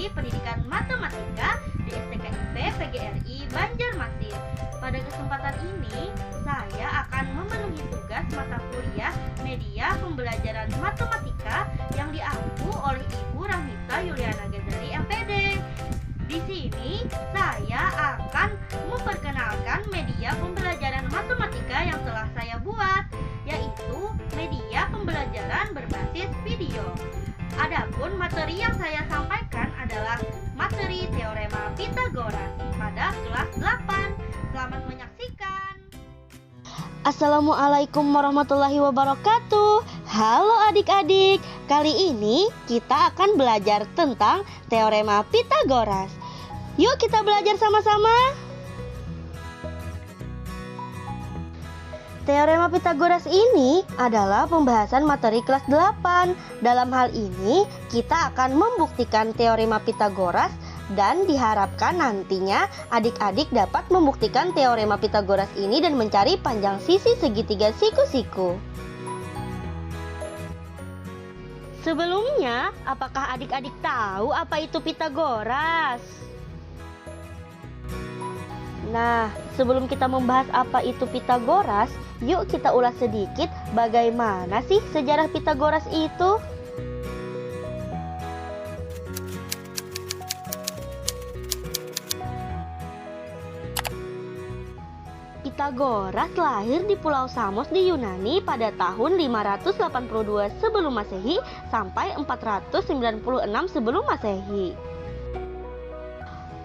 Prodi Pendidikan Matematika di STKIP PGRI Banjarmasin. Pada kesempatan ini, saya akan memenuhi tugas mata kuliah Media Pembelajaran Matematika yang diampu oleh Ibu Rahmita Yuliana Ghazali MPD. Di sini, saya akan memperkenalkan media pembelajaran matematika yang telah saya buat, yaitu media pembelajaran berbasis video. Adapun materi yang saya sampaikan adalah materi Teorema Pitagoras pada kelas 8. Selamat menyaksikan. Assalamualaikum warahmatullahi wabarakatuh. Halo adik-adik, kali ini kita akan belajar tentang Teorema Pitagoras. Yuk kita belajar sama-sama. Teorema Pitagoras ini adalah pembahasan materi kelas 8. Dalam hal ini, kita akan membuktikan Teorema Pitagoras dan diharapkan nantinya adik-adik dapat membuktikan Teorema Pitagoras ini dan mencari panjang sisi segitiga siku-siku. Sebelumnya, apakah adik-adik tahu apa itu Pitagoras? Nah, sebelum kita membahas apa itu Pitagoras, yuk kita ulas sedikit bagaimana sih sejarah Pitagoras itu. Pitagoras lahir di Pulau Samos di Yunani pada tahun 582 sebelum Masehi sampai 496 sebelum Masehi.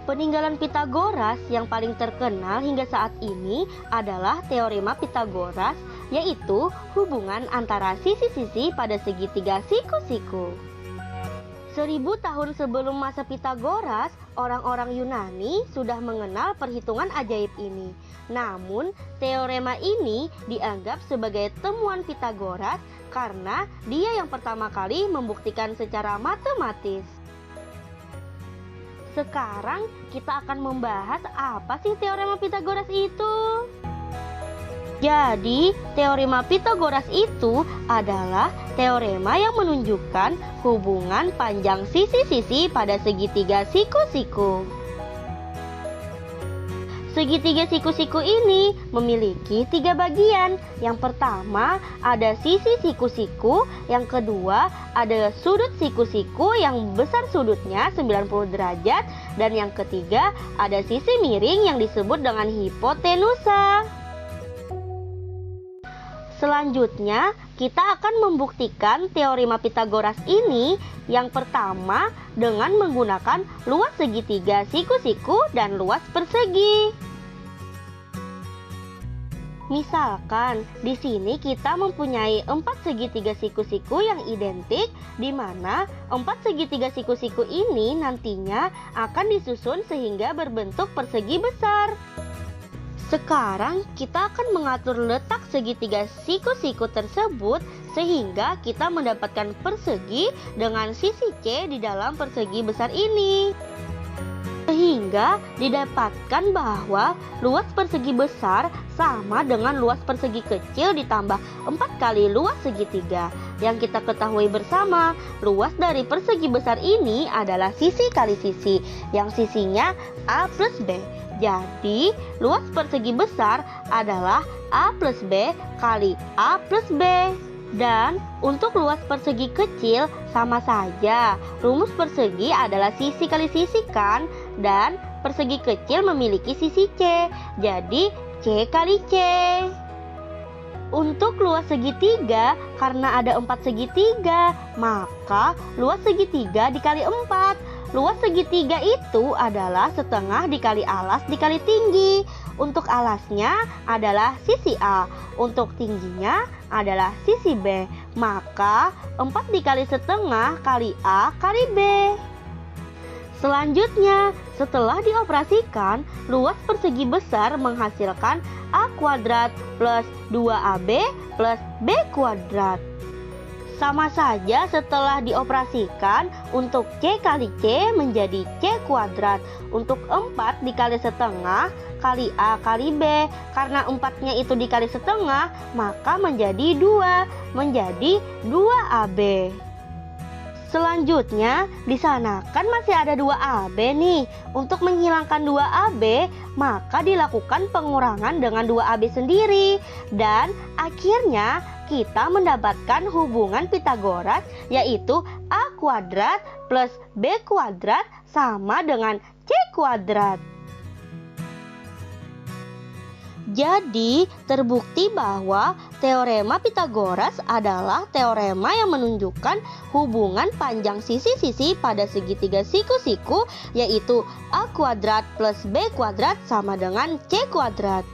Peninggalan Pitagoras yang paling terkenal hingga saat ini adalah Teorema Pitagoras, yaitu hubungan antara sisi-sisi pada segitiga siku-siku. 1000 tahun sebelum masa Pitagoras, orang-orang Yunani sudah mengenal perhitungan ajaib ini. Namun, teorema ini dianggap sebagai temuan Pitagoras karena dia yang pertama kali membuktikan secara matematis. Sekarang kita akan membahas apa sih Teorema Pitagoras itu. Jadi, Teorema Pitagoras itu adalah teorema yang menunjukkan hubungan panjang sisi-sisi pada segitiga siku-siku. Segitiga siku-siku ini memiliki 3 bagian. Yang pertama ada sisi siku-siku, yang kedua ada sudut siku-siku yang besar sudutnya 90 derajat, dan yang ketiga ada sisi miring yang disebut dengan hipotenusa. Selanjutnya, kita akan membuktikan Teorema Pitagoras ini yang pertama dengan menggunakan luas segitiga siku-siku dan luas persegi. Misalkan, di sini kita mempunyai 4 segitiga siku-siku yang identik, di mana 4 segitiga siku-siku ini nantinya akan disusun sehingga berbentuk persegi besar. Sekarang kita akan mengatur letak segitiga siku-siku tersebut sehingga kita mendapatkan persegi dengan sisi C di dalam persegi besar ini. Sehingga didapatkan bahwa luas persegi besar sama dengan luas persegi kecil ditambah 4 kali luas segitiga. Yang kita ketahui bersama, luas dari persegi besar ini adalah sisi kali sisi, yang sisinya A plus B. Jadi, luas persegi besar adalah A plus B kali A plus B. Dan untuk luas persegi kecil sama saja. Rumus persegi adalah sisi kali sisi kan? Dan persegi kecil memiliki sisi C. Jadi, C kali C. Untuk luas segitiga, karena ada 4 segitiga, maka luas segitiga dikali 4. Luas segitiga itu adalah setengah dikali alas dikali tinggi. Untuk alasnya adalah sisi A, untuk tingginya adalah sisi B. Maka 4 dikali setengah kali A kali B. Selanjutnya, setelah dioperasikan, luas persegi besar menghasilkan A kuadrat plus 2AB plus B kuadrat. Sama saja setelah dioperasikan, untuk C kali C menjadi C kuadrat. Untuk 4 dikali setengah kali A kali B. Karena 4-nya itu dikali setengah, maka menjadi 2. Menjadi 2AB. Selanjutnya, di sana kan masih ada 2AB nih. Untuk menghilangkan 2AB, maka dilakukan pengurangan dengan 2AB sendiri. Dan akhirnya kita mendapatkan hubungan Pythagoras, yaitu A kuadrat plus B kuadrat sama dengan C kuadrat. Jadi, terbukti bahwa teorema Pythagoras adalah teorema yang menunjukkan hubungan panjang sisi-sisi pada segitiga siku-siku, yaitu A kuadrat plus B kuadrat sama dengan C kuadrat.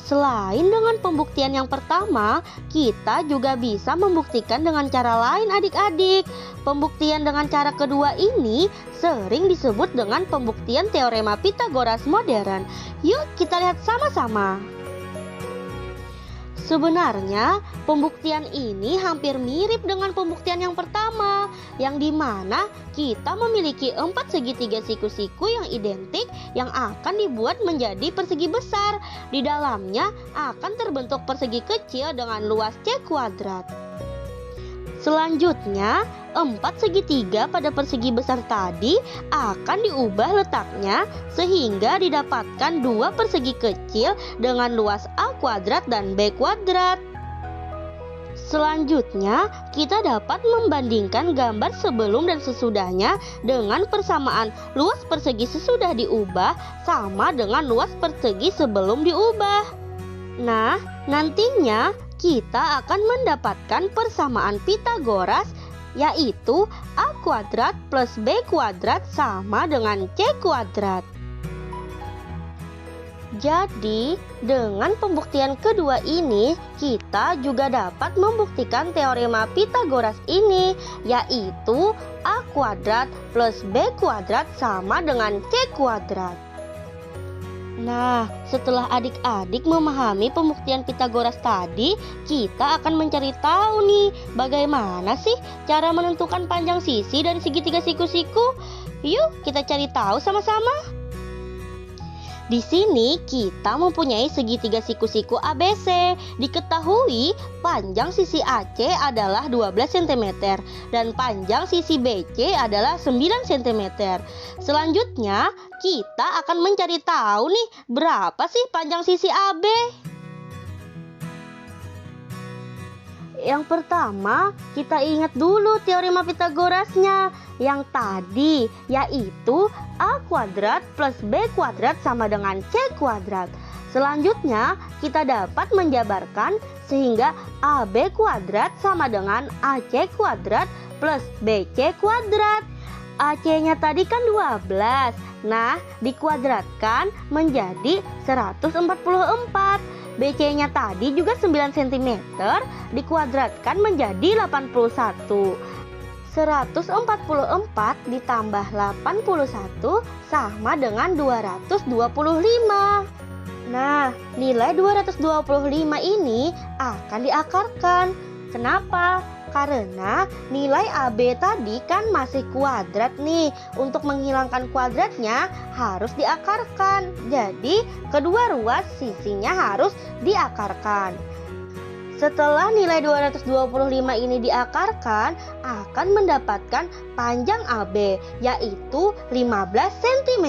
Selain dengan pembuktian yang pertama, kita juga bisa membuktikan dengan cara lain adik-adik. Pembuktian dengan cara kedua ini sering disebut dengan pembuktian teorema Pythagoras modern. Yuk kita lihat sama-sama. Sebenarnya pembuktian ini hampir mirip dengan pembuktian yang pertama, yang dimana kita memiliki 4 segitiga siku-siku yang identik yang akan dibuat menjadi persegi besar. Di dalamnya akan terbentuk persegi kecil dengan luas C kuadrat. Selanjutnya, 4 segitiga pada persegi besar tadi akan diubah letaknya sehingga didapatkan 2 persegi kecil dengan luas A kuadrat dan B kuadrat. Selanjutnya, kita dapat membandingkan gambar sebelum dan sesudahnya dengan persamaan luas persegi sesudah diubah sama dengan luas persegi sebelum diubah. Nah, nantinya kita akan mendapatkan persamaan Pythagoras, yaitu A kuadrat plus B kuadrat sama dengan C kuadrat. Jadi, dengan pembuktian kedua ini, kita juga dapat membuktikan teorema Pythagoras ini, yaitu A kuadrat plus B kuadrat sama dengan C kuadrat. Nah, setelah adik-adik memahami pembuktian Pythagoras tadi, kita akan mencari tahu nih, bagaimana sih cara menentukan panjang sisi dari segitiga siku-siku? Yuk, kita cari tahu sama-sama. Di sini kita mempunyai segitiga siku-siku ABC. Diketahui panjang sisi AC adalah 12 cm dan panjang sisi BC adalah 9 cm. Selanjutnya kita akan mencari tahu nih berapa sih panjang sisi AB. Yang pertama, kita ingat dulu teorema Pythagorasnya yang tadi, yaitu A kuadrat plus B kuadrat sama dengan C kuadrat. Selanjutnya, kita dapat menjabarkan sehingga AB kuadrat sama dengan AC kuadrat plus BC kuadrat. AC-nya tadi kan 12. Nah, dikuadratkan menjadi 144. BC-nya tadi juga 9 cm, dikuadratkan menjadi 81. 144 ditambah 81 sama dengan 225. Nah, nilai 225 ini akan diakarkan. Kenapa? Karena nilai AB tadi kan masih kuadrat nih. Untuk menghilangkan kuadratnya harus diakarkan. Jadi kedua ruas sisinya harus diakarkan. Setelah nilai 225 ini diakarkan, akan mendapatkan panjang AB, yaitu 15 cm.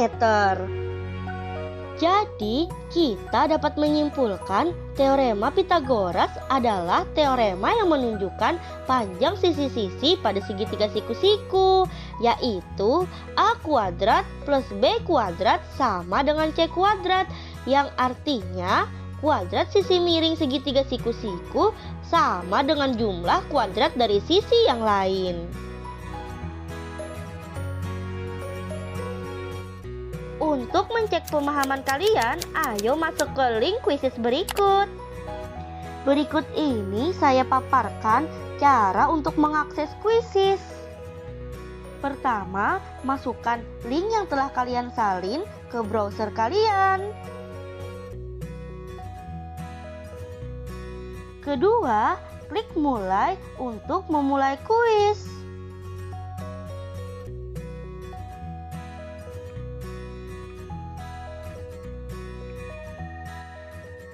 Jadi, kita dapat menyimpulkan teorema Pythagoras adalah teorema yang menunjukkan panjang sisi-sisi pada segitiga siku-siku, yaitu A kuadrat plus B kuadrat sama dengan C kuadrat, yang artinya kuadrat sisi miring segitiga siku-siku sama dengan jumlah kuadrat dari sisi yang lain. Untuk mencek pemahaman kalian, ayo masuk ke link kuisis berikut. Berikut ini saya paparkan cara untuk mengakses kuisis. Pertama, masukkan link yang telah kalian salin ke browser kalian. Kedua, klik mulai untuk memulai kuis.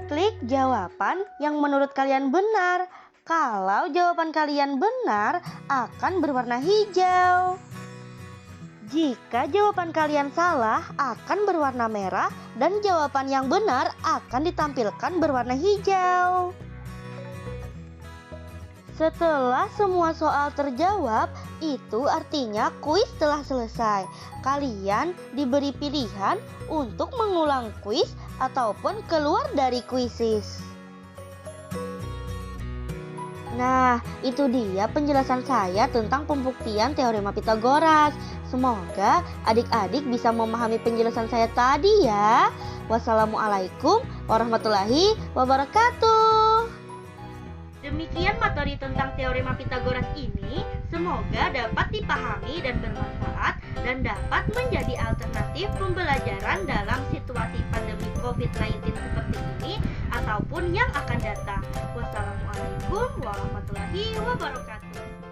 Klik jawaban yang menurut kalian benar. Kalau jawaban kalian benar, akan berwarna hijau. Jika jawaban kalian salah akan berwarna merah dan jawaban yang benar akan ditampilkan berwarna hijau. Setelah semua soal terjawab, itu artinya kuis telah selesai. Kalian diberi pilihan untuk mengulang kuis ataupun keluar dari kuisis. Nah, itu dia penjelasan saya tentang pembuktian teorema Pitagoras. Semoga adik-adik bisa memahami penjelasan saya tadi ya. Wassalamualaikum warahmatullahi wabarakatuh. Demikian materi tentang teorema Pitagoras ini, semoga dapat dipahami dan bermanfaat dan dapat menjadi alternatif pembelajaran dalam situasi pandemi COVID-19 seperti ini ataupun yang akan datang. Wassalamualaikum warahmatullahi wabarakatuh.